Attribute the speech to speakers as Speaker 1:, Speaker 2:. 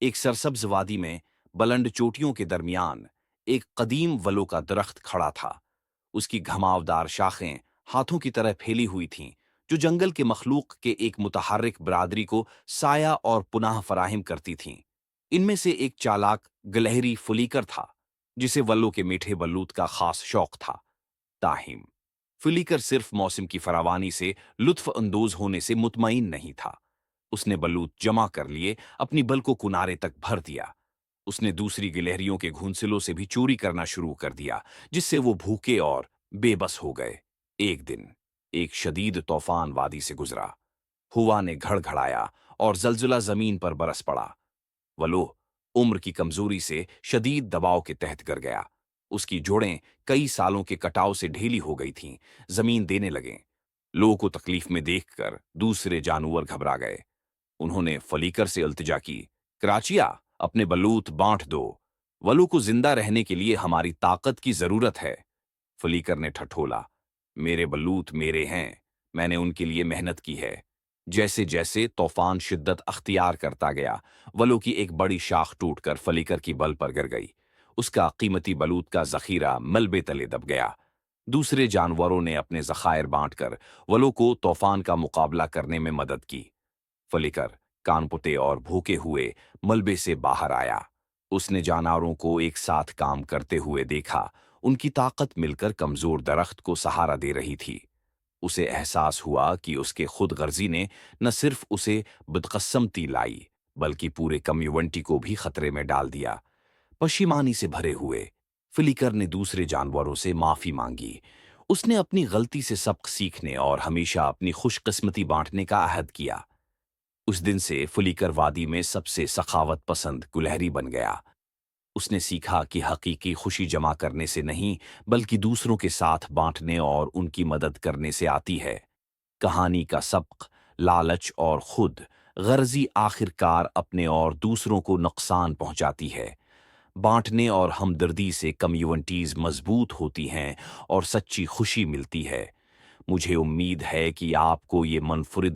Speaker 1: एक सरसब्ज वादी में बुलंद चोटियों के दरमियान एक कदीम वलो का दरख्त खड़ा था। उसकी घमावदार शाखें हाथों की तरह फैली हुई थीं, जो जंगल के मखलूक के एक मुतहर्रिक बरादरी को साया और पुनाह फराहिम करती थीं। इनमें से एक चालाक गलहरी फुलीकर था, जिसे वल्लो के मीठे बल्लूत का खास शौक था। ताहिम फुलीकर सिर्फ मौसम की फरावानी से लुत्फ अंदोज होने से मुतमईन नहीं था। उसने बलूत जमा कर लिए, अपनी बल को किनारे तक भर दिया। उसने दूसरी गिलहरियों के घोंसलों से भी चोरी करना शुरू कर दिया, जिससे वो भूखे और बेबस हो गए। एक दिन एक शदीद तूफान वादी से गुजरा। हुआ ने घड़घड़ाया और जलजला जमीन पर बरस पड़ा। वलो उम्र की कमजोरी से शदीद दबाव के तहत गिर गया। उसकी जोड़ें कई सालों के कटाव से ढीली हो गई थीं, जमीन देने लगे। लोगों को तकलीफ में देखकर दूसरे जानवर घबरा गए। उन्होंने फलीकर से इल्तिजा की, कराचिया, अपने बलूत बांट दो। वलू को जिंदा रहने के लिए हमारी ताकत की जरूरत है। फलीकर ने ठठोला, मेरे बलूत मेरे हैं, मैंने उनके लिए मेहनत की है। जैसे जैसे तूफान शिद्दत अख्तियार करता गया, वलो की एक बड़ी शाख टूटकर फलीकर की बल पर गिर गई। उसका कीमती बलूत का जखीरा मलबे तले दब गया। दूसरे जानवरों ने अपने जखायर बांटकर वलो को तूफान का मुकाबला करने में मदद की। फलीकर कानपुते और भूखे हुए मलबे से बाहर आया। उसने जानवरों को एक साथ काम करते हुए देखा। उनकी ताकत मिलकर कमजोर दरख्त को सहारा दे रही थी। उसे एहसास हुआ कि उसके खुद गर्जी ने न सिर्फ उसे बदकस्मती लाई, बल्कि पूरे कम्युनिटी को भी खतरे में डाल दिया। पशिमानी से भरे हुए फिलिकर ने दूसरे जानवरों से माफी मांगी। उसने अपनी गलती से सबक सीखने और हमेशा अपनी खुशकिस्मती बांटने का अहद किया। उस दिन से फुलीकर वादी में सबसे सखावत पसंद गुलहरी बन गया। उसने सीखा कि हकीकी खुशी जमा करने से नहीं, बल्कि दूसरों के साथ बांटने और उनकी मदद करने से आती है। कहानी का सबक, लालच और खुद गर्जी आखिरकार अपने और दूसरों को नुकसान पहुंचाती है। बांटने और हमदर्दी से कम्युनिटीज मजबूत होती हैं और सच्ची खुशी मिलती है। मुझे उम्मीद है कि आपको ये मुनफरिद